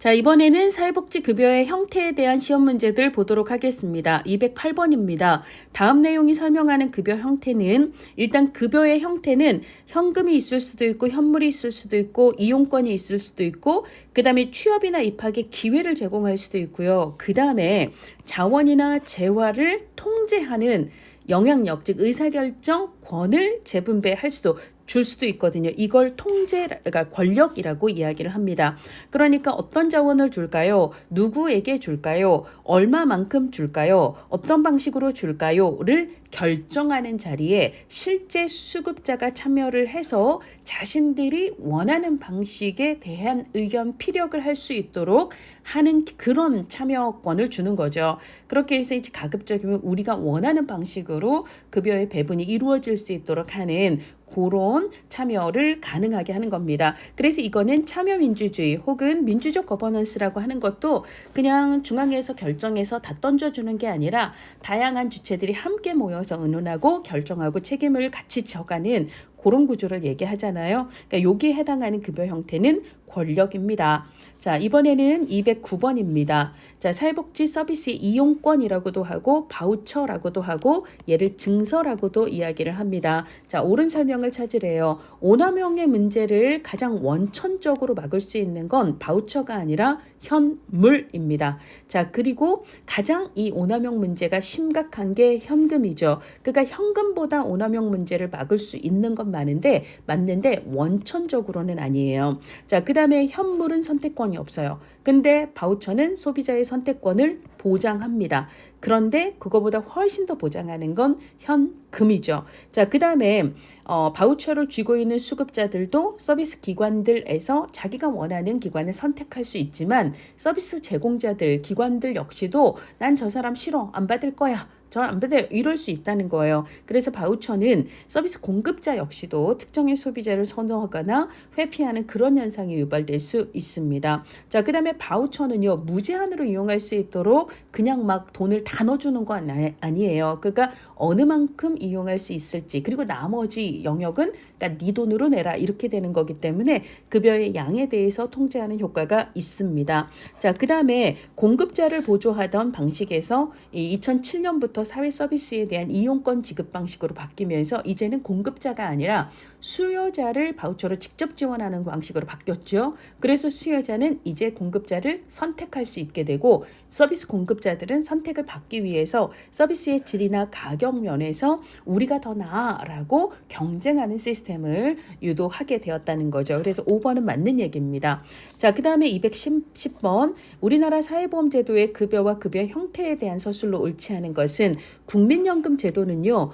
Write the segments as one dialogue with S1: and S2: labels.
S1: 자, 이번에는 사회복지급여의 형태에 대한 시험 문제들 보도록 하겠습니다. 208번입니다. 다음 내용이 설명하는 급여 형태는 일단 급여의 형태는 현금이 있을 수도 있고 현물이 있을 수도 있고 이용권이 있을 수도 있고 그 다음에 취업이나 입학의 기회를 제공할 수도 있고요. 그 다음에 자원이나 재화를 통제하는 영향력, 즉 의사결정권을 재분배할 수도 줄 수도 있거든요. 이걸 그러니까 권력이라고 이야기를 합니다. 그러니까 어떤 자원을 줄까요? 누구에게 줄까요? 얼마만큼 줄까요? 어떤 방식으로 줄까요?를 결정하는 자리에 실제 수급자가 참여를 해서 자신들이 원하는 방식에 대한 의견 피력을 할 수 있도록 하는 그런 참여권을 주는 거죠. 그렇게 해서 이제 가급적이면 우리가 원하는 방식으로 급여의 배분이 이루어질 수 있도록 하는 그런 참여를 가능하게 하는 겁니다. 그래서 이거는 참여민주주의 혹은 민주적 거버넌스라고 하는 것도 그냥 중앙에서 결정해서 다 던져주는 게 아니라 다양한 주체들이 함께 모여서 의논하고 결정하고 책임을 같이 져가는 그런 구조를 얘기하잖아요. 그러니까 여기에 해당하는 급여 형태는 권력입니다. 자, 이번에는 209번입니다. 자, 사회복지 서비스 이용권이라고도 하고 바우처라고도 하고 얘를 증서라고도 이야기를 합니다. 자, 옳은 설명을 찾으래요. 오남용의 문제를 가장 원천적으로 막을 수 있는 건 바우처가 아니라 현물입니다. 자, 그리고 가장 이 오남용 문제가 심각한 게 현금이죠. 그러니까 현금보다 오남용 문제를 막을 수 있는 건 맞는데 원천적으로는 아니에요. 자, 그 다음에 현물은 선택권이 없어요. 근데 바우처는 소비자의 선택권을 보장합니다. 그런데 그거보다 훨씬 더 보장하는 건 현금이죠. 자, 그 다음에 바우처를 쥐고 있는 수급자들도 서비스 기관들에서 자기가 원하는 기관을 선택할 수 있지만 서비스 제공자들, 기관들 역시도 난 저 사람 싫어, 안 받을 거야. 저 안 받아요. 이럴 수 있다는 거예요. 그래서 바우처는 서비스 공급자 역시도 특정의 소비자를 선호하거나 회피하는 그런 현상이 유발될 수 있습니다. 자, 그 다음에 바우처는요, 무제한으로 이용할 수 있도록 그냥 막 돈을 다 넣어주는 건 아니에요. 그러니까 어느 만큼 이용할 수 있을지, 그리고 나머지 영역은 그러니까 네 돈으로 내라 이렇게 되는 거기 때문에 급여의 양에 대해서 통제하는 효과가 있습니다. 자, 그 다음에 공급자를 보조하던 방식에서 2007년부터 사회 서비스에 대한 이용권 지급 방식으로 바뀌면서 이제는 공급자가 아니라 수요자를 바우처로 직접 지원하는 방식으로 바뀌었죠. 그래서 수요자는 이제 공급자를 선택할 수 있게 되고 서비스 공급자들은 선택을 받기 위해서 서비스의 질이나 가격 면에서 우리가 더 나아라고 경쟁하는 시스템을 유도하게 되었다는 거죠. 그래서 5번은 맞는 얘기입니다. 자, 그 다음에 210번 우리나라 사회보험제도의 급여와 급여 형태에 대한 서술로 옳지 않은 것은 국민연금 제도는요,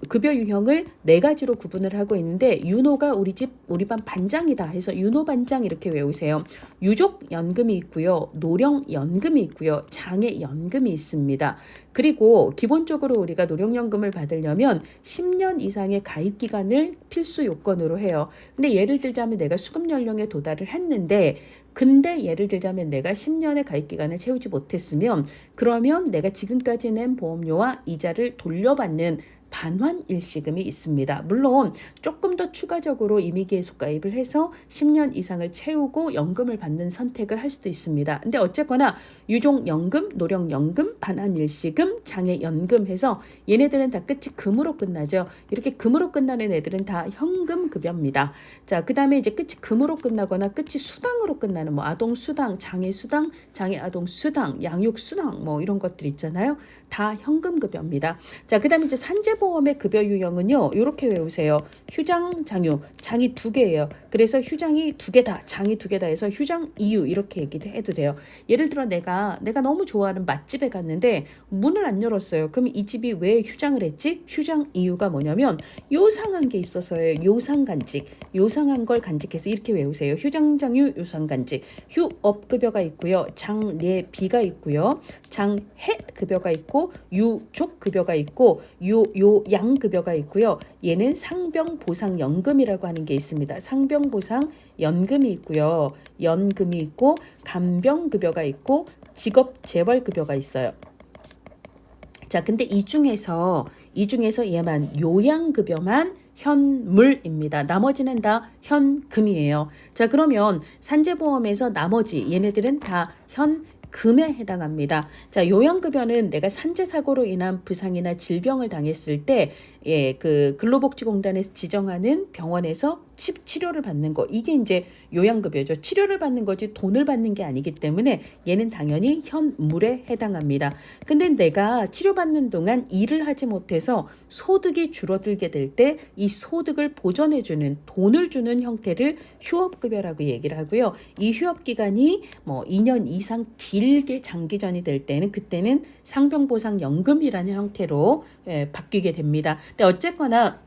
S1: 급여 유형을 4가지로 구분을 하고 있는데 윤호가 우리 반 반장이다 해서 윤호 반장 이렇게 외우세요. 유족연금이 있고요. 노령연금이 있고요. 장애연금이 있습니다. 그리고 기본적으로 우리가 노령연금을 받으려면 10년 이상의 가입 기간을 필수 요건으로 해요. 근데 예를 들자면 내가 수급 연령에 도달을 했는데 근데 예를 들자면 내가 10년의 가입 기간을 채우지 못했으면 그러면 내가 지금까지 낸 보험료와 이자를 돌려받는 반환 일시금이 있습니다. 물론 조금 더 추가적으로 임의계속 가입을 해서 10년 이상을 채우고 연금을 받는 선택을 할 수도 있습니다. 근데 어쨌거나 유족연금, 노령연금, 반환일시금, 장애연금 해서 얘네들은 다 끝이 금으로 끝나죠. 이렇게 금으로 끝나는 애들은 다 현금급여입니다. 자, 그 다음에 이제 끝이 금으로 끝나거나 끝이 수당으로 끝나는 뭐 아동수당, 장애수당, 장애아동수당, 양육수당 뭐 이런 것들 있잖아요. 다 현금급여입니다. 자, 그 다음에 이제 산재보험의 급여 유형은요, 이렇게 외우세요. 휴장, 장유, 장이 2개예요. 그래서 휴장이 2개다, 장이 2개다 해서 휴장 이유 이렇게 얘기해도 돼요. 예를 들어 내가 너무 좋아하는 맛집에 갔는데 문을 안 열었어요. 그럼 이 집이 왜 휴장을 했지? 휴장 이유가 뭐냐면 요상한 게 있어서요. 요상간직, 요상한 걸 간직해서 이렇게 외우세요. 휴장, 장유, 요상간직. 휴업급여가 있고요. 장례비가 있고요. 장해급여가 있고 유족급여가 있고 요양급여가 있고요. 얘는 상병보상연금이라고 하는 게 있습니다. 상병보상연금이 있고요. 연금이 있고 간병급여가 있고 직업재활급여가 있어요. 자, 근데 이 중에서 얘만 요양급여만 현물입니다. 나머지는 다 현금이에요. 자, 그러면 산재보험에서 나머지 얘네들은 다 현금에 해당합니다. 자, 요양급여는 내가 산재사고로 인한 부상이나 질병을 당했을 때, 그 근로복지공단에서 지정하는 병원에서 치료를 받는 거, 이게 이제 요양급여죠. 치료를 받는 거지 돈을 받는 게 아니기 때문에 얘는 당연히 현물에 해당합니다. 근데 내가 치료받는 동안 일을 하지 못해서 소득이 줄어들게 될 때 이 소득을 보전해주는 돈을 주는 형태를 휴업급여라고 얘기를 하고요. 이 휴업기간이 뭐 2년 이상 길게 장기전이 될 때는 그때는 상병보상연금이라는 형태로 바뀌게 됩니다. 근데 어쨌거나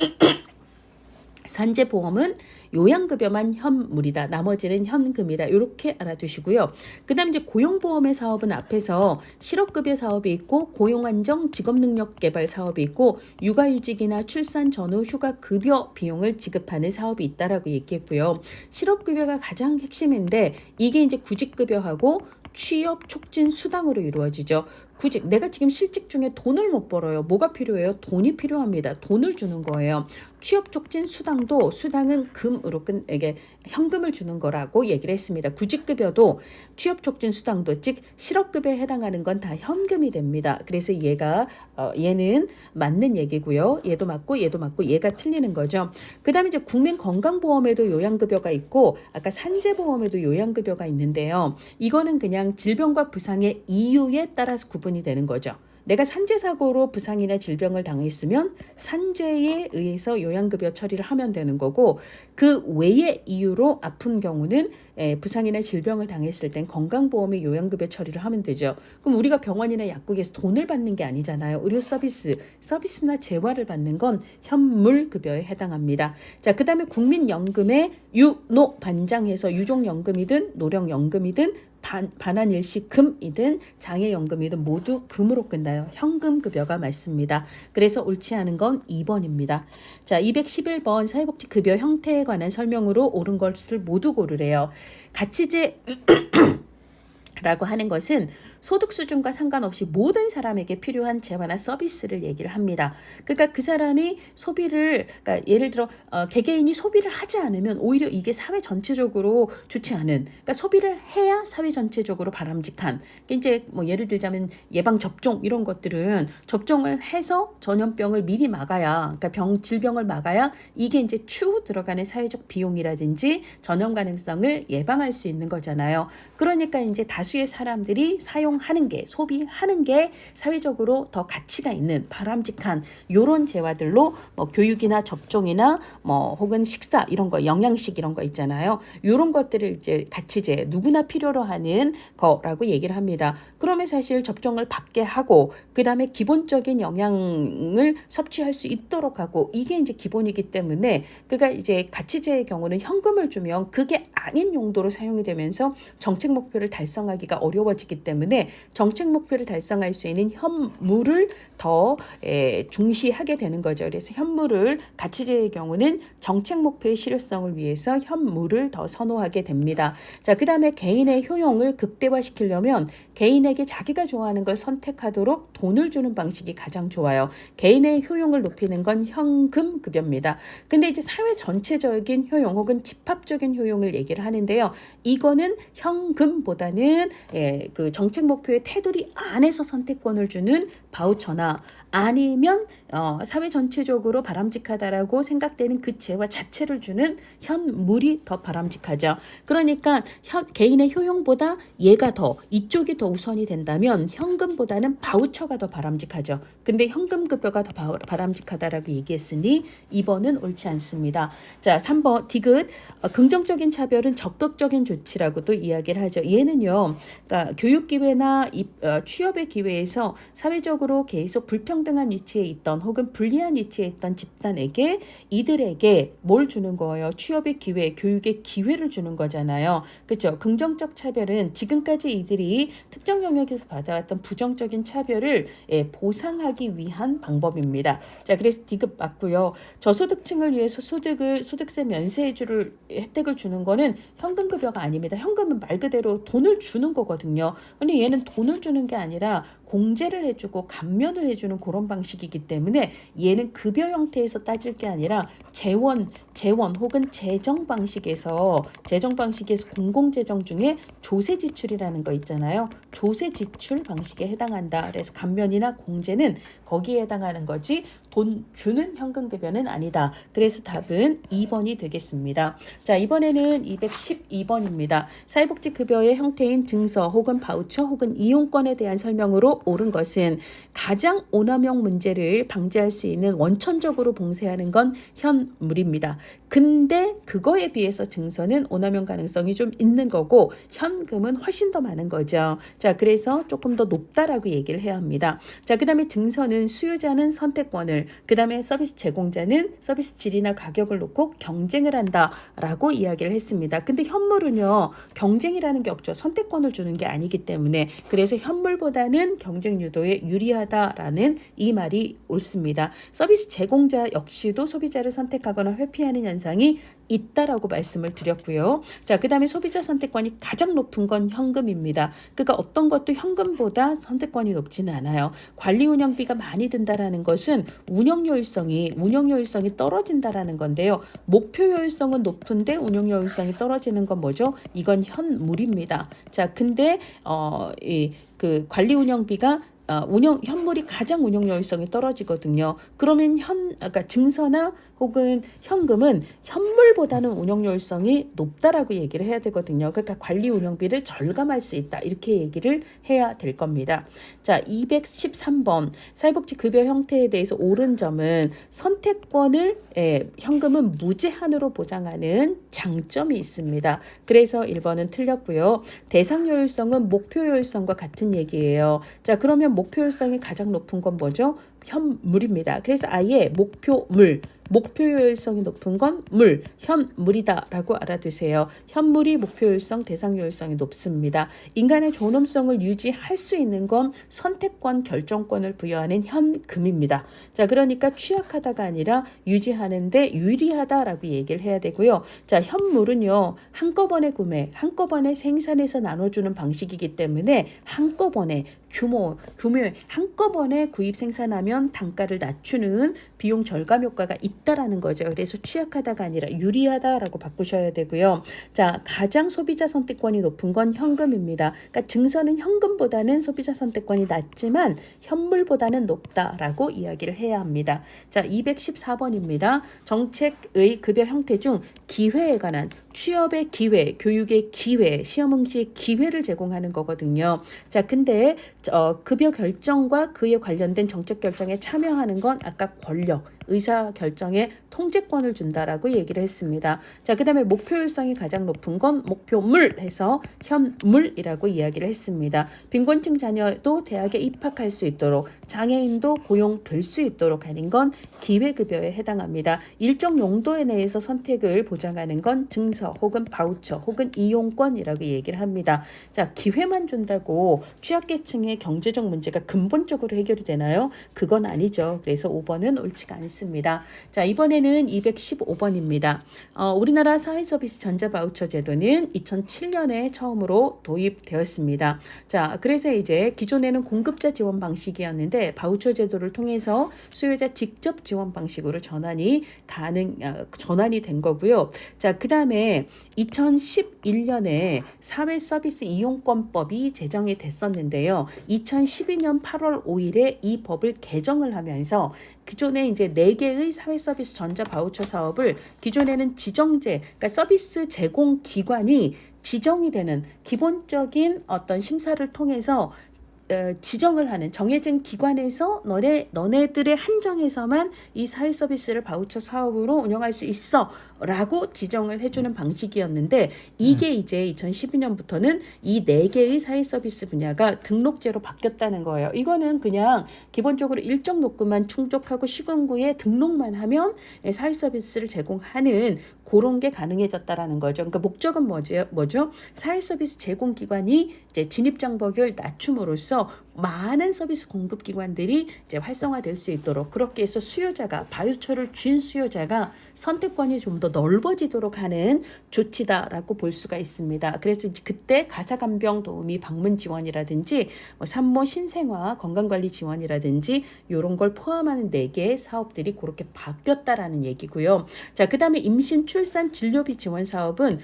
S1: 산재보험은 요양급여만 현물이다. 나머지는 현금이다. 이렇게 알아두시고요. 그 다음 이제 고용보험의 사업은 앞에서 실업급여 사업이 있고 고용안정 직업능력개발 사업이 있고 육아휴직이나 출산 전후 휴가급여 비용을 지급하는 사업이 있다라고 얘기했고요. 실업급여가 가장 핵심인데 이게 이제 구직급여하고 취업 촉진 수당으로 이루어지죠. 구직, 내가 지금 실직 중에 돈을 못 벌어요. 뭐가 필요해요? 돈이 필요합니다. 돈을 주는 거예요. 취업 촉진 수당도 수당은 금으로 이게 현금을 주는 거라고 얘기를 했습니다. 구직급여도 취업 촉진 수당도 즉 실업급여에 해당하는 건 다 현금이 됩니다. 그래서 얘는 맞는 얘기고요. 얘도 맞고 얘가 틀리는 거죠. 그다음에 이제 국민건강보험에도 요양급여가 있고 아까 산재보험에도 요양급여가 있는데요. 이거는 그냥 질병과 부상의 이유에 따라서 구분이 되는 거죠. 내가 산재사고로 부상이나 질병을 당했으면 산재에 의해서 요양급여 처리를 하면 되는 거고 그 외의 이유로 아픈 경우는 부상이나 질병을 당했을 땐 건강보험의 요양급여 처리를 하면 되죠. 그럼 우리가 병원이나 약국에서 돈을 받는 게 아니잖아요. 의료 서비스나 재화를 받는 건 현물급여에 해당합니다. 자, 그 다음에 국민연금의 유노반장해서 유족연금이든 노령연금이든 반환일시금이든 장애연금이든 모두 금으로 끝나요. 현금급여가 맞습니다. 그래서 옳지 않은 건 2번입니다. 자, 211번 사회복지급여 형태에 관한 설명으로 옳은 것을 모두 고르래요. 가치제 라고 하는 것은 소득 수준과 상관없이 모든 사람에게 필요한 재화나 서비스를 얘기를 합니다. 그러니까 그 사람이 소비를, 그러니까 예를 들어 개개인이 소비를 하지 않으면 오히려 이게 사회 전체적으로 좋지 않은, 그러니까 소비를 해야 사회 전체적으로 바람직한, 이제 뭐 예를 들자면 예방 접종 이런 것들은 접종을 해서 전염병을 미리 막아야, 그러니까 질병을 막아야 이게 이제 추후 들어가는 사회적 비용이라든지 전염 가능성을 예방할 수 있는 거잖아요. 그러니까 이제 다수의 사람들이 사용하는 게, 소비하는 게 사회적으로 더 가치가 있는 바람직한 요런 재화들로 뭐 교육이나 접종이나 뭐 혹은 식사 이런 거, 영양식 이런 거 있잖아요. 요런 것들을 이제 가치재, 누구나 필요로 하는 거라고 얘기를 합니다. 그러면 사실 접종을 받게 하고 그다음에 기본적인 영양을 섭취할 수 있도록 하고 이게 이제 기본이기 때문에 그러니까 이제 가치재의 경우는 현금을 주면 그게 아닌 용도로 사용이 되면서 정책 목표를 달성하기가 어려워지기 때문에 정책 목표를 달성할 수 있는 현물을 더 중시하게 되는 거죠. 그래서 현물을 가치재의 경우는 정책 목표의 실효성을 위해서 현물을 더 선호하게 됩니다. 자, 그 다음에 개인의 효용을 극대화시키려면 개인에게 자기가 좋아하는 걸 선택하도록 돈을 주는 방식이 가장 좋아요. 개인의 효용을 높이는 건 현금급여입니다. 근데 이제 사회 전체적인 효용 혹은 집합적인 효용을 얘기를 하는데요. 이거는 현금보다는 그 정책 목표의 테두리 안에서 선택권을 주는 바우처나 아니면 사회 전체적으로 바람직하다라고 생각되는 그 재화 자체를 주는 현물이 더 바람직하죠. 그러니까 개인의 효용보다 얘가 더, 이쪽이 더 우선이 된다면 현금보다는 바우처가 더 바람직하죠. 근데 현금급여가 더 바람직하다라고 얘기했으니 2번은 옳지 않습니다. 자, 3번 디귿, 긍정적인 차별은 적극적인 조치라고도 이야기를 하죠. 얘는요, 그러니까 교육 기회나 취업의 기회에서 사회적으로 계속 불평등한 위치에 있던 혹은 불리한 위치에 있던 집단에게 이들에게 뭘 주는 거예요? 취업의 기회, 교육의 기회를 주는 거잖아요. 그렇죠? 긍정적 차별은 지금까지 이들이 특정 영역에서 받아왔던 부정적인 차별을 보상하기 위한 방법입니다. 자, 그래서 디귿 맞고요. 저소득층을 위해서 소득세 면세해줄 혜택을 주는 거는 현금급여가 아닙니다. 현금은 말 그대로 돈을 주는 거거든요. 근데 얘는 돈을 주는 게 아니라 공제를 해주고 감면을 해주는 그런 방식이기 때문에 얘는 급여 형태에서 따질 게 아니라 재원 혹은 재정 방식에서 공공재정 중에 조세 지출이라는 거 있잖아요. 조세 지출 방식에 해당한다. 그래서 감면이나 공제는 거기에 해당하는 거지 돈 주는 현금급여는 아니다. 그래서 답은 2번이 되겠습니다. 자, 이번에는 212번입니다. 사회복지급여의 형태인 증서 혹은 바우처 혹은 이용권에 대한 설명으로 옳은 것은 가장 오남용 문제를 방지할 수 있는 원천적으로 봉쇄하는 건 현물입니다. 근데 그거에 비해서 증서는 오남용 가능성이 좀 있는 거고 현금은 훨씬 더 많은 거죠. 자, 그래서 조금 더 높다라고 얘기를 해야 합니다. 자, 그 다음에 증서는 수요자는 선택권을, 그 다음에 서비스 제공자는 서비스 질이나 가격을 놓고 경쟁을 한다라고 이야기를 했습니다. 근데 현물은요, 경쟁이라는 게 없죠. 선택권을 주는 게 아니기 때문에. 그래서 현물보다는 경쟁 유도에 유리하다라는 이 말이 옳습니다. 서비스 제공자 역시도 소비자를 선택하거나 회피하는 현상이 있다라고 말씀을 드렸고요. 자, 그 다음에 소비자 선택권이 가장 높은 건 현금입니다. 그러니까 어떤 것도 현금보다 선택권이 높지는 않아요. 관리 운영비가 많이 든다라는 것은 운영 효율성이 떨어진다라는 건데요. 목표 효율성은 높은데 운영 효율성이 떨어지는 건 뭐죠? 이건 현물입니다. 자, 근데 그 관리 운영비가 현물이 가장 운영 효율성이 떨어지거든요. 그러면 그러니까 증서나 혹은 현금은 현물보다는 운영 효율성이 높다라고 얘기를 해야 되거든요. 그러니까 관리 운영비를 절감할 수 있다. 이렇게 얘기를 해야 될 겁니다. 자, 213번 사회복지 급여 형태에 대해서 옳은 점은 선택권을 현금은 무제한으로 보장하는 장점이 있습니다. 그래서 1번은 틀렸고요. 대상 효율성은 목표 효율성과 같은 얘기예요. 자, 그러면 목표 효율성이 가장 높은 건 뭐죠? 현물입니다. 그래서 아예 목표 효율성이 높은 건 현물이다라고 알아두세요. 현물이 목표 효율성, 대상 효율성이 높습니다. 인간의 존엄성을 유지할 수 있는 건 선택권, 결정권을 부여하는 현금입니다. 자, 그러니까 취약하다가 아니라 유지하는데 유리하다라고 얘기를 해야 되고요. 자, 현물은요, 한꺼번에 구매, 한꺼번에 생산해서 나눠주는 방식이기 때문에 한꺼번에 규모에 한꺼번에 구입 생산하면 단가를 낮추는 비용 절감 효과가 있다라는 거죠. 그래서 취약하다가 아니라 유리하다라고 바꾸셔야 되고요. 자, 가장 소비자 선택권이 높은 건 현금입니다. 그러니까 증서는 현금보다는 소비자 선택권이 낮지만 현물보다는 높다라고 이야기를 해야 합니다. 자, 214번입니다. 정책의 급여 형태 중 기회에 관한 취업의 기회, 교육의 기회, 시험 응시의 기회를 제공하는 거거든요. 자, 근데 급여 결정과 그에 관련된 정책 결정에 참여하는 건 아까 권력, 의사 결정에 통제권을 준다라고 얘기를 했습니다. 자, 그 다음에 목표 효율성이 가장 높은 건 목표물 해서 현물이라고 이야기를 했습니다. 빈곤층 자녀도 대학에 입학할 수 있도록, 장애인도 고용될 수 있도록 하는 건 기회급여에 해당합니다. 일정 용도에 대해서 선택을 보장하는 건 증서 혹은 바우처 혹은 이용권이라고 얘기를 합니다. 자, 기회만 준다고 취약계층의 경제적 문제가 근본적으로 해결이 되나요? 그건 아니죠. 그래서 5번은 옳지가 않습니다. 자, 이번에는 215번입니다. 우리나라 사회서비스 전자바우처 제도는 2007년에 처음으로 도입되었습니다. 자, 그래서 이제 기존에는 공급자 지원 방식이었는데 바우처 제도를 통해서 수요자 직접 지원 방식으로 전환이 된 거고요. 자, 그 다음에 2011년에 사회서비스 이용권법이 제정이 됐었는데요. 2012년 8월 5일에 이 법을 개정을 하면서 기존에 이제 4개의 사회서비스 전자바우처 사업을 기존에는 지정제, 그러니까 서비스 제공 기관이 지정이 되는 기본적인 어떤 심사를 통해서 지정을 하는 정해진 기관에서 너네들의 한정에서만 이 사회 서비스를 바우처 사업으로 운영할 수 있어 라고 지정을 해주는 방식이었는데 이게 이제 2012년부터는 이 4개의 사회 서비스 분야가 등록제로 바뀌었다는 거예요. 이거는 그냥 기본적으로 일정 요건만 충족하고 시군구에 등록만 하면 사회 서비스를 제공하는 그런 게 가능해졌다라는 거죠. 그러니까 목적은 뭐죠? 사회 서비스 제공 기관이 이제 진입 장벽을 낮춤으로써 많은 서비스 공급 기관들이 이제 활성화될 수 있도록 그렇게 해서 수요자가 바우처를 준 수요자가 선택권이 좀 더 넓어지도록 하는 조치다라고 볼 수가 있습니다. 그래서 이제 그때 가사간병 도우미 방문 지원이라든지 뭐 산모 신생아 건강관리 지원이라든지 이런 걸 포함하는 4개의 사업들이 그렇게 바뀌었다라는 얘기고요. 자, 그다음에 임신 출산 진료비 지원 사업은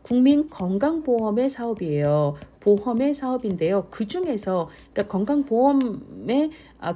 S1: 국민건강보험의 사업이에요. 보험의 사업인데요. 그 중에서 그러니까 건강보험의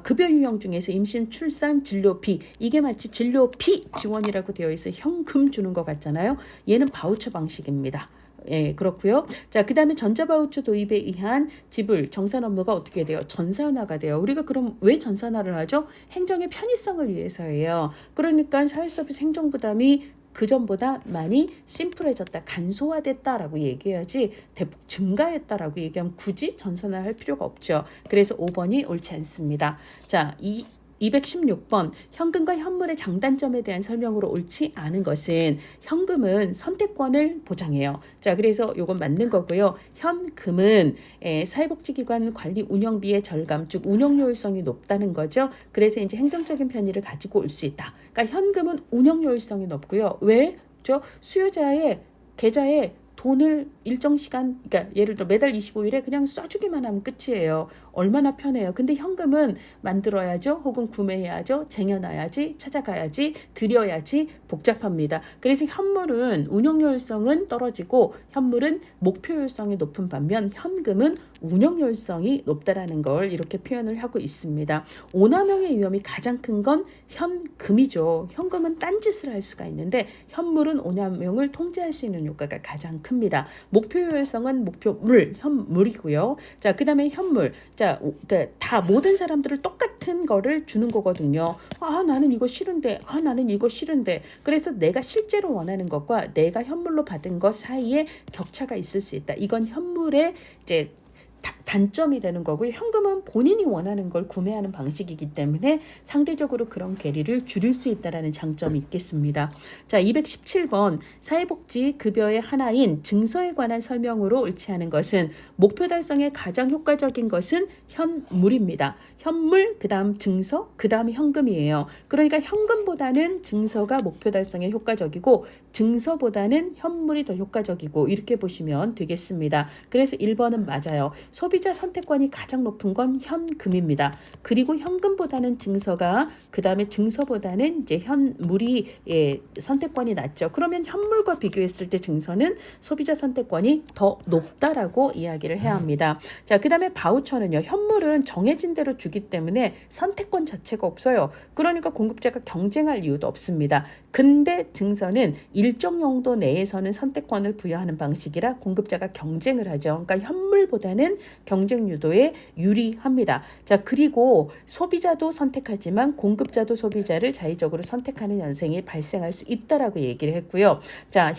S1: 급여 유형 중에서 임신, 출산, 진료비 이게 마치 진료비 지원이라고 되어 있어 현금 주는 것 같잖아요. 얘는 바우처 방식입니다. 예, 그렇고요. 자, 그다음에 전자바우처 도입에 의한 지불 정산 업무가 어떻게 돼요? 전산화가 돼요. 우리가 그럼 왜 전산화를 하죠? 행정의 편의성을 위해서예요. 그러니까 사회서비스 행정부담이 그전보다 많이 심플해졌다, 간소화됐다라고 얘기해야지 대폭 증가했다라고 얘기하면 굳이 전산화를 할 필요가 없죠. 그래서 5번이 옳지 않습니다. 자, 216번 현금과 현물의 장단점에 대한 설명으로 옳지 않은 것은 현금은 선택권을 보장해요. 자, 그래서 이건 맞는 거고요. 현금은 사회복지기관 관리 운영비의 절감, 즉 운영효율성이 높다는 거죠. 그래서 이제 행정적인 편의를 가지고 올 수 있다. 그러니까 현금은 운영효율성이 높고요. 왜? 수요자의 계좌에 돈을 일정 시간, 그러니까 예를 들어 매달 25일에 그냥 써주기만 하면 끝이에요. 얼마나 편해요. 근데 현금은 만들어야죠. 혹은 구매해야죠. 쟁여놔야지. 찾아가야지. 드려야지. 복잡합니다. 그래서 현물은 운영효율성은 떨어지고 현물은 목표효율성이 높은 반면 현금은 운영효율성이 높다라는 걸 이렇게 표현을 하고 있습니다. 오남용의 위험이 가장 큰 건 현금이죠. 현금은 딴짓을 할 수가 있는데 현물은 오남용을 통제할 수 있는 효과가 가장 큽니다. 목표효율성은 목표물, 현물이고요. 자, 그 다음에 현물. 자, 그러니까 다 모든 사람들을 똑같은 거를 주는 거거든요. 나는 이거 싫은데, 나는 이거 싫은데. 그래서 내가 실제로 원하는 것과 내가 현물로 받은 것 사이에 격차가 있을 수 있다. 이건 현물의 이제 단점이 되는 거고요. 현금은 본인이 원하는 걸 구매하는 방식이기 때문에 상대적으로 그런 괴리를 줄일 수 있다는 장점이 있겠습니다. 자, 217번 사회복지 급여의 하나인 증서에 관한 설명으로 옳지 않은 것은 목표 달성에 가장 효과적인 것은 현물입니다. 현물, 그 다음 증서, 그 다음 현금이에요. 그러니까 현금보다는 증서가 목표 달성에 효과적이고 증서보다는 현물이 더 효과적이고 이렇게 보시면 되겠습니다. 그래서 1번은 맞아요. 소비자 선택권이 가장 높은 건 현금입니다. 그리고 현금보다는 증서가 그 다음에 증서보다는 이제 현물이 선택권이 낮죠. 그러면 현물과 비교했을 때 증서는 소비자 선택권이 더 높다라고 이야기를 해야 합니다. 자, 그 다음에 바우처는요. 현물은 정해진 대로 주기 때문에 선택권 자체가 없어요. 그러니까 공급자가 경쟁할 이유도 없습니다. 근데 증서는 일정 용도 내에서는 선택권을 부여하는 방식이라 공급자가 경쟁을 하죠. 그러니까 현물보다는 경쟁 유도에 유리합니다. 자, 그리고 소비자도 선택하지만 공급자도 소비자를 자의적으로 선택하는 현상이 발생할 수 있다라고 얘기를 했고요. 자,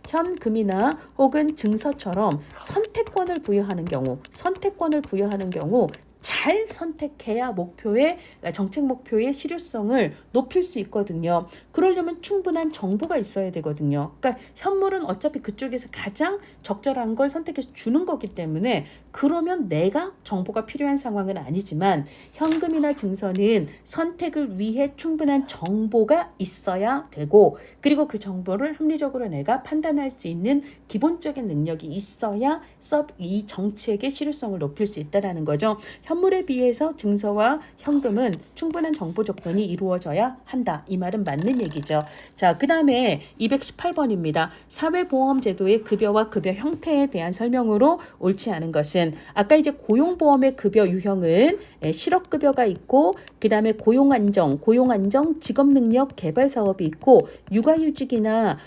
S1: 현금이나 혹은 증서처럼 선택권을 부여하는 경우 잘 선택해야 정책 목표의 실효성을 높일 수 있거든요. 그러려면 충분한 정보가 있어야 되거든요. 그러니까 현물은 어차피 그쪽에서 가장 적절한 걸 선택해서 주는 거기 때문에 그러면 내가 정보가 필요한 상황은 아니지만 현금이나 증서는 선택을 위해 충분한 정보가 있어야 되고 그리고 그 정보를 합리적으로 내가 판단할 수 있는 기본적인 능력이 있어야 이 정책의 실효성을 높일 수 있다는 거죠. 현물에 비해서 증서와 현금은 충분한 정보 조건이 이루어져야 한다. 이 말은 맞는 얘기죠. 자, 그 다음에 218번입니다. 사회보험제도의 급여와 급여 형태에 대한 설명으로 옳지 않은 것은 아까 이제 고용보험의 급여 유형은 실업급여가 있고 그 다음에 고용안정, 직업능력 개발 사업이 있고 육아휴직이나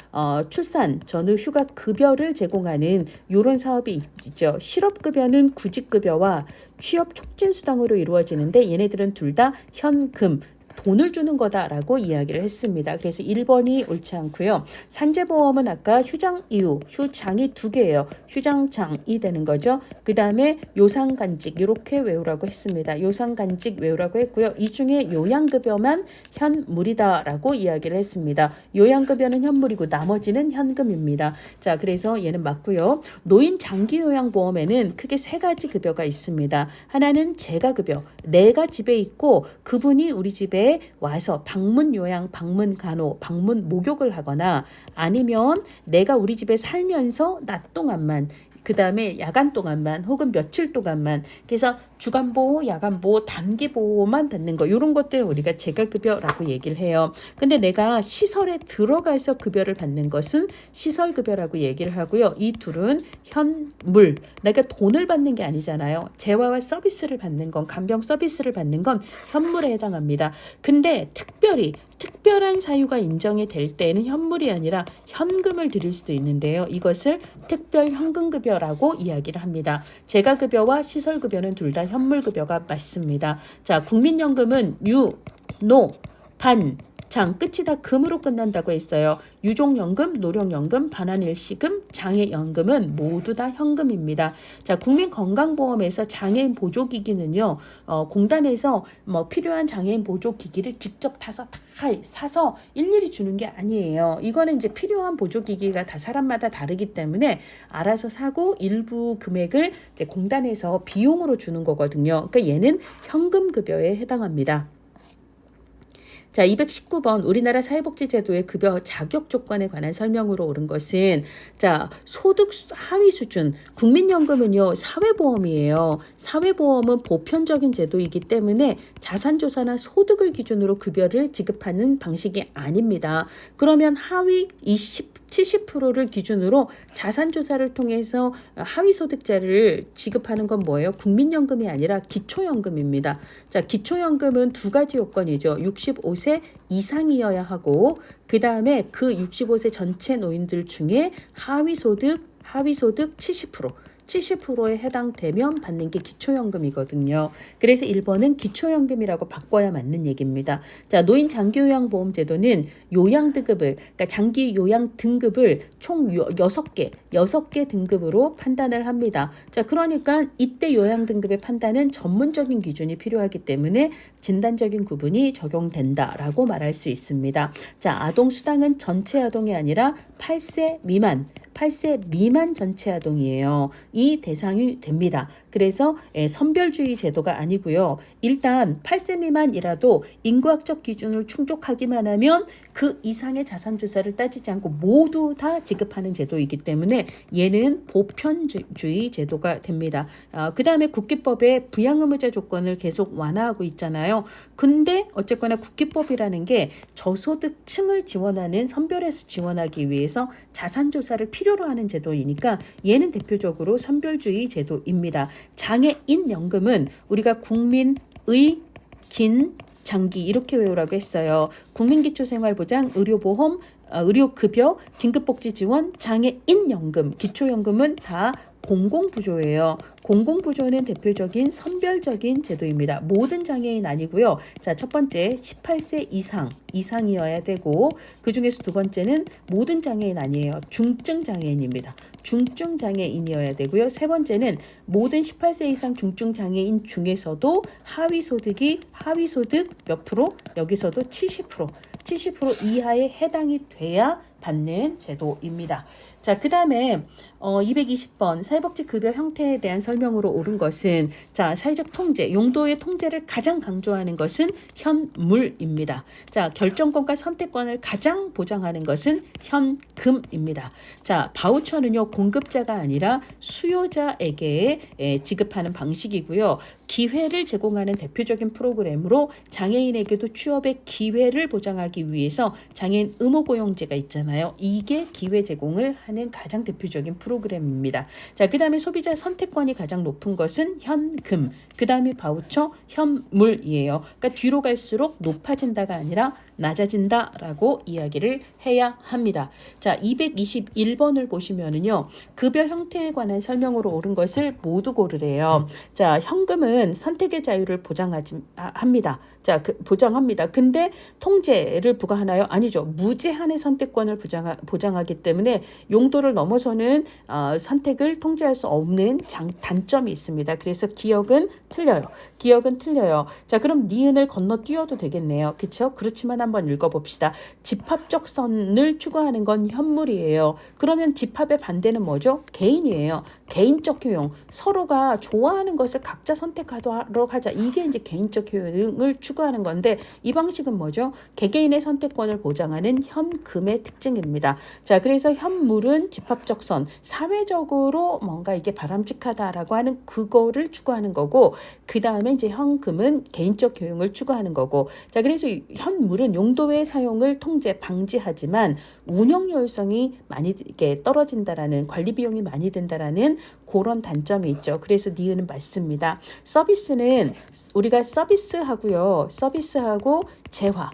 S1: 출산 전후 휴가 급여를 제공하는 이런 사업이 있죠. 실업급여는 구직급여와 취업 촉진수당으로 이루어지는데 얘네들은 둘 다 현금 돈을 주는 거다라고 이야기를 했습니다. 그래서 1번이 옳지 않고요. 산재보험은 아까 휴장 이유, 휴장이 두 개예요. 휴장장이 되는 거죠. 그 다음에 요상간직 이렇게 외우라고 했습니다. 요상간직 외우라고 했고요. 이 중에 요양급여만 현물이다라고 이야기를 했습니다. 요양급여는 현물이고 나머지는 현금입니다. 자, 그래서 얘는 맞고요. 노인 장기요양보험에는 크게 세 가지 급여가 있습니다. 하나는 재가급여, 내가 집에 있고 그분이 우리 집에 와서 방문 요양, 방문 간호, 방문 목욕을 하거나 아니면 내가 우리 집에 살면서 낮 동안만 그 다음에 야간 동안만 혹은 며칠 동안만 그래서 주간보호, 야간보호, 단기보호만 받는 거 이런 것들 우리가 재가급여라고 얘기를 해요. 근데 내가 시설에 들어가서 급여를 받는 것은 시설급여라고 얘기를 하고요. 이 둘은 현물, 내가 돈을 받는 게 아니잖아요. 재화와 서비스를 받는 건 간병 서비스를 받는 건 현물에 해당합니다. 근데 특별한 사유가 인정이 될 때에는 현물이 아니라 현금을 드릴 수도 있는데요. 이것을 특별 현금급여라고 이야기를 합니다. 재가급여와 시설급여는 둘 다 현물급여가 맞습니다. 자, 국민연금은 유, 노, 반, 장 끝이 다 금으로 끝난다고 했어요. 유족연금, 노령연금, 반환일시금, 장애연금은 모두 다 현금입니다. 자, 국민건강보험에서 장애인 보조기기는요, 공단에서 필요한 장애인 보조기기를 직접 사서 일일이 주는 게 아니에요. 이거는 이제 필요한 보조기기가 다 사람마다 다르기 때문에 알아서 사고 일부 금액을 이제 공단에서 비용으로 주는 거거든요. 그러니까 얘는 현금급여에 해당합니다. 자, 219번 우리나라 사회복지제도의 급여 자격 조건에 관한 설명으로 옳은 것은 자, 소득 하위 수준 국민연금은요 사회보험이에요. 사회보험은 보편적인 제도이기 때문에 자산조사나 소득을 기준으로 급여를 지급하는 방식이 아닙니다. 그러면 하위 70%를 기준으로 자산조사를 통해서 하위소득자를 지급하는 건 뭐예요? 국민연금이 아니라 기초연금입니다. 자, 기초연금은 두 가지 요건이죠. 65세 이상이어야 하고 그 다음에 그 65세 전체 노인들 중에 하위소득 70%에 해당되면 받는 게 기초연금이거든요. 그래서 1번은 기초연금이라고 바꿔야 맞는 얘기입니다. 자, 노인 장기요양보험제도는 요양등급을, 그러니까 장기요양 등급을 총 6개 등급으로 판단을 합니다. 자, 그러니까 이때 요양등급의 판단은 전문적인 기준이 필요하기 때문에 진단적인 구분이 적용된다라고 말할 수 있습니다. 자, 아동수당은 전체 아동이 아니라 8세 미만 전체 아동이에요. 이 대상이 됩니다. 그래서 선별주의 제도가 아니고요. 일단 8세 미만이라도 인구학적 기준을 충족하기만 하면 그 이상의 자산조사를 따지지 않고 모두 다 지급하는 제도이기 때문에 얘는 보편주의 제도가 됩니다. 그 다음에 국기법에 부양의무자 조건을 계속 완화하고 있잖아요. 근데 어쨌거나 국기법이라는 게 저소득층을 지원하는 선별해서 지원하기 위해서 자산조사를 필요로 하는 제도이니까 얘는 대표적으로 선별주의 제도입니다. 장애인 연금은 우리가 국민의 긴 장기 이렇게 외우라고 했어요. 국민기초생활보장, 의료보험, 의료급여, 긴급복지지원, 장애인연금, 기초연금은 다 공공부조예요. 공공부조는 대표적인 선별적인 제도입니다. 모든 장애인 아니고요. 자, 첫 번째 18세 이상이어야 되고 그 중에서 두 번째는 모든 장애인 아니에요. 중증 장애인입니다. 중증 장애인이어야 되고요. 세 번째는 모든 18세 이상 중증 장애인 중에서도 하위소득 몇 프로? 여기서도 70% 이하에 해당이 돼야 받는 제도입니다. 자, 그 다음에 220번 사회복지급여 형태에 대한 설명으로 옳은 것은 자, 사회적 통제, 용도의 통제를 가장 강조하는 것은 현물입니다. 자, 결정권과 선택권을 가장 보장하는 것은 현금입니다. 자, 바우처는요 공급자가 아니라 수요자에게 지급하는 방식이고요. 기회를 제공하는 대표적인 프로그램으로 장애인에게도 취업의 기회를 보장하기 위해서 장애인 의무고용제가 있잖아요. 이게 기회 제공을 하는 가장 대표적인 프로그램입니다. 자, 그 다음에 소비자 선택권이 가장 높은 것은 현금, 그 다음에 바우처, 현물이에요. 그러니까 뒤로 갈수록 높아진다가 아니라 낮아진다라고 이야기를 해야 합니다. 자, 221번을 보시면은요. 급여 형태에 관한 설명으로 옳은 것을 모두 고르래요. 자, 현금은 선택의 자유를 합니다. 자, 보장합니다. 근데 통제를 부과하나요? 아니죠. 무제한의 선택권을 보장하기 때문에 용도를 넘어서는 선택을 통제할 수 없는 단점이 있습니다. 그래서 기억은 틀려요. 기억은 틀려요. 자, 그럼 니은을 건너뛰어도 되겠네요. 그렇죠? 그렇지만 한번 읽어봅시다. 집합적 선을 추구하는 건 현물이에요. 그러면 집합의 반대는 뭐죠? 개인이에요. 개인적 효용. 서로가 좋아하는 것을 각자 선택하도록 하자. 이게 이제 개인적 효용을 추구하는 건데 이 방식은 뭐죠? 개개인의 선택권을 보장하는 현금의 특징입니다. 자, 그래서 현물은 집합적 선, 사회적으로 뭔가 이게 바람직하다라고 하는 그거를 추구하는 거고, 그 다음에 이제 현금은 개인적 효용을 추구하는 거고. 자, 그래서 현물은 용도의 사용을 통제 방지하지만 운영 효율성이 많이 이렇게 떨어진다라는, 관리 비용이 많이 든다라는 그런 단점이 있죠. 그래서 니은은 맞습니다. 서비스는 우리가 서비스하고요. 서비스하고 재화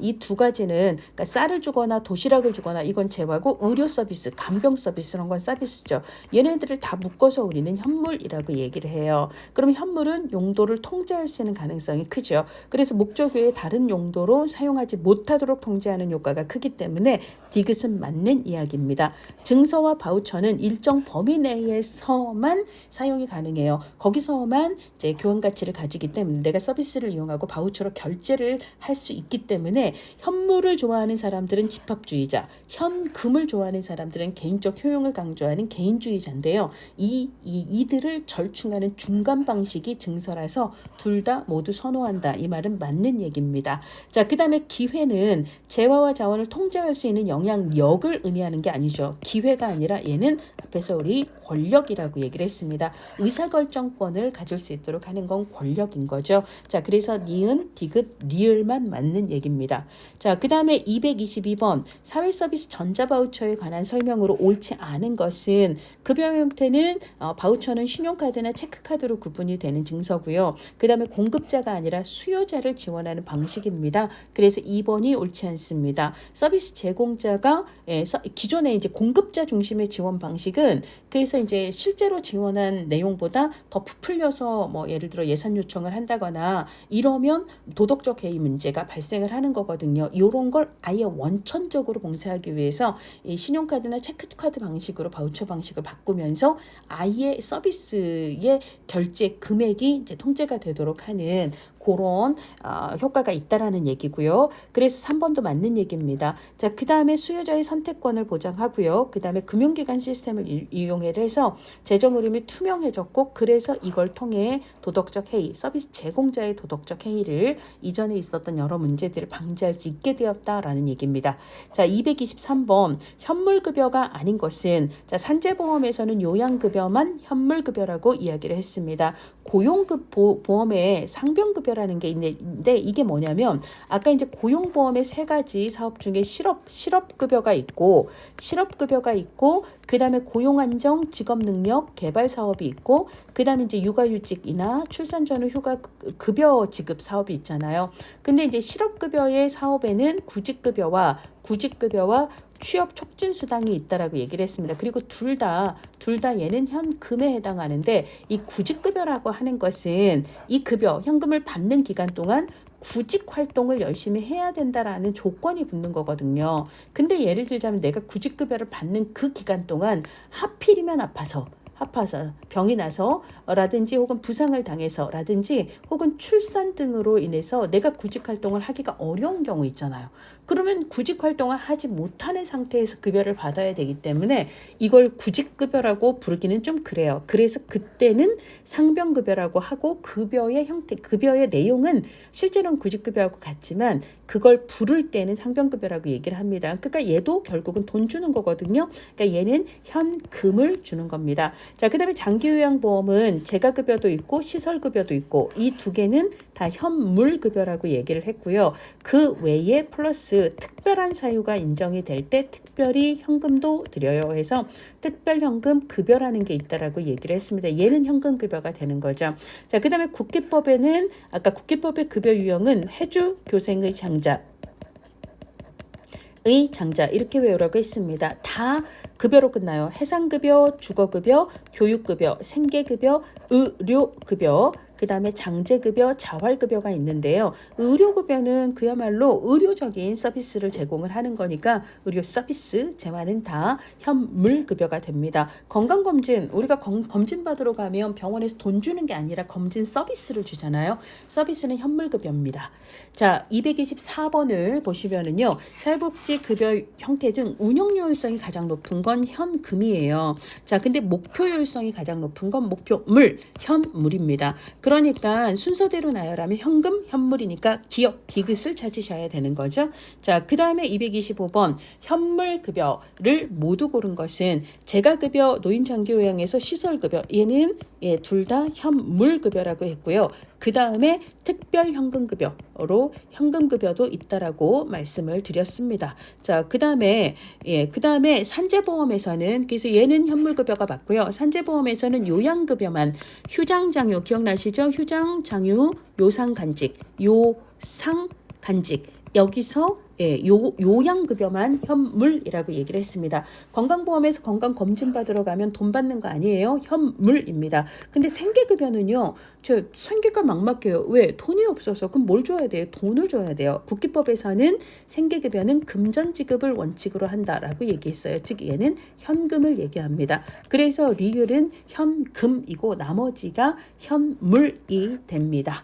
S1: 이 두 가지는, 그러니까 쌀을 주거나 도시락을 주거나 이건 재화고, 의료 서비스, 간병 서비스 이런 건 서비스죠. 얘네들을 다 묶어서 우리는 현물이라고 얘기를 해요. 그럼 현물은 용도를 통제할 수 있는 가능성이 크죠. 그래서 목적 외에 다른 용도로 사용하지 못하도록 통제하는 효과가 크기 때문에 디귿은 맞는 이야기입니다. 증서와 바우처는 일정 범위 내에서만 사용이 가능해요. 거기서만 이제 교환 가치를 가지기 때문에 내가 서비스를 이용하고 바우처로 결제를 할 수 있기 때문에 현물을 좋아하는 사람들은 집합주의자, 현금을 좋아하는 사람들은 개인적 효용을 강조하는 개인주의자인데요. 이들을 절충하는 중간 방식이 증서라서 둘 다 모두 선호한다. 이 말은 맞는 얘기입니다. 자, 그 다음에 기회는 재화와 자원을 통제할 수 있는 영향력을 의미하는 게 아니죠. 기회가 아니라 얘는 앞에서 우리 권력이라고 얘기를 했습니다. 의사결정권을 가질 수 있도록 하는 건 권력인 거죠. 자, 그래서 니은, 디귿, 리을만 맞는 얘기입니다. 자, 그 다음에 222번 사회서비스 전자바우처에 관한 설명으로 옳지 않은 것은 급여 형태는 바우처는 신용카드나 체크카드로 구분이 되는 증서고요. 그 다음에 공급자가 아니라 수요자를 지원하는 방식입니다. 그래서 2번이 옳지 않습니다. 서비스 제공자가 기존에 이제 공급자 중심의 지원 방식은 그래서 이제 실제로 지원한 내용보다 더 부풀려서 뭐 예를 들어 예산 요청을 한다거나 이러면 도덕적 해이 문제가 발생을 하는 거거든요. 이런 걸 아예 원천적으로 봉쇄하기 위해서 이 신용카드나 체크카드 방식으로 바우처 방식을 바꾸면서 아예 서비스의 결제 금액이 이제 통제가 되도록 하는 그런 효과가 있다라는 얘기고요. 그래서 3번도 맞는 얘기입니다. 자, 그 다음에 수요자의 선택권을 보장하고요. 그 다음에 금융기관 시스템을 이용해서 재정 흐름이 투명해졌고, 그래서 이걸 통해 도덕적 해이, 서비스 제공자의 도덕적 해이를 이전에 있었던 여러 문제들을 방지할 수 있게 되었다라는 얘기입니다. 자, 223번 현물급여가 아닌 것은, 자, 산재보험에서는 요양급여만 현물급여라고 이야기를 했습니다. 고용보험에 상병급여라는 게 있는데 이게 뭐냐면 아까 이제 고용보험의 세 가지 사업 중에 실업급여가 있고 그 다음에 고용안정 직업능력 개발 사업이 있고, 그 다음에 이제 육아휴직이나 출산 전후 휴가 급여 지급 사업이 있잖아요. 근데 이제 실업급여의 사업에는 구직급여와 취업 촉진 수당이 있다라고 얘기를 했습니다. 그리고 둘 다 얘는 현금에 해당하는데, 이 구직급여라고 하는 것은 이 급여 현금을 받는 기간 동안 구직 활동을 열심히 해야 된다라는 조건이 붙는 거거든요. 근데 예를 들자면 내가 구직급여를 받는 그 기간 동안 하필이면 아파서 병이 나서 라든지 혹은 부상을 당해서 라든지 혹은 출산 등으로 인해서 내가 구직 활동을 하기가 어려운 경우 있잖아요. 그러면 구직 활동을 하지 못하는 상태에서 급여를 받아야 되기 때문에 이걸 구직급여라고 부르기는 좀 그래요. 그래서 그때는 상병급여라고 하고 급여의 형태, 급여의 내용은 실제로는 구직급여하고 같지만 그걸 부를 때는 상병급여라고 얘기를 합니다. 그러니까 얘도 결국은 돈 주는 거거든요. 그러니까 얘는 현금을 주는 겁니다. 자, 그 다음에 장기요양보험은 재가급여도 있고 시설급여도 있고 이 두 개는 다 현물급여라고 얘기를 했고요. 그 외에 플러스 특별한 사유가 인정이 될 때 특별히 현금도 드려요 해서 특별현금 급여라는 게 있다라고 얘기를 했습니다. 얘는 현금급여가 되는 거죠. 자, 그 다음에 국기법에는 아까 국기법의 급여 유형은 해주 교생의 장자, 의 장자 이렇게 외우라고 했습니다. 다 급여로 끝나요. 해상급여, 주거급여, 교육급여, 생계급여, 의료급여, 그 다음에 장제급여, 자활급여가 있는데요. 의료급여는 그야말로 의료적인 서비스를 제공을 하는 거니까 의료 서비스, 재화는 다 현물급여가 됩니다. 건강검진, 우리가 검진 받으러 가면 병원에서 돈 주는 게 아니라 검진 서비스를 주잖아요. 서비스는 현물급여입니다. 자, 224번을 보시면은요. 사회복지급여 형태 중 운영효율성이 가장 높은 건 현금이에요. 자, 근데 목표효율성이 가장 높은 건 목표물, 현물입니다. 그러니까 순서대로 나열하면 현금, 현물이니까 기억, 디귿을 찾으셔야 되는 거죠. 자, 그 다음에 225번 현물급여를 모두 고른 것은 재가급여, 노인장기요양에서 시설급여 얘는 둘 다 현물급여라고 했고요. 그 다음에 특별현금급여로 현금급여도 있다라고 말씀을 드렸습니다. 자, 그 다음에 산재보험에서는 그래서 얘는 현물급여가 맞고요. 산재보험에서는 요양급여만 휴장장유 기억나시죠? 휴장장유 요상간직 여기서 요양급여만 현물이라고 얘기를 했습니다. 건강보험에서 건강검진 받으러 가면 돈 받는 거 아니에요? 현물입니다. 근데 생계급여는요. 저 생계가 막막해요. 왜? 돈이 없어서. 그럼 뭘 줘야 돼요? 돈을 줘야 돼요. 국기법에서는 생계급여는 금전지급을 원칙으로 한다라고 얘기했어요. 즉 얘는 현금을 얘기합니다. 그래서 리을은 현금이고 나머지가 현물이 됩니다.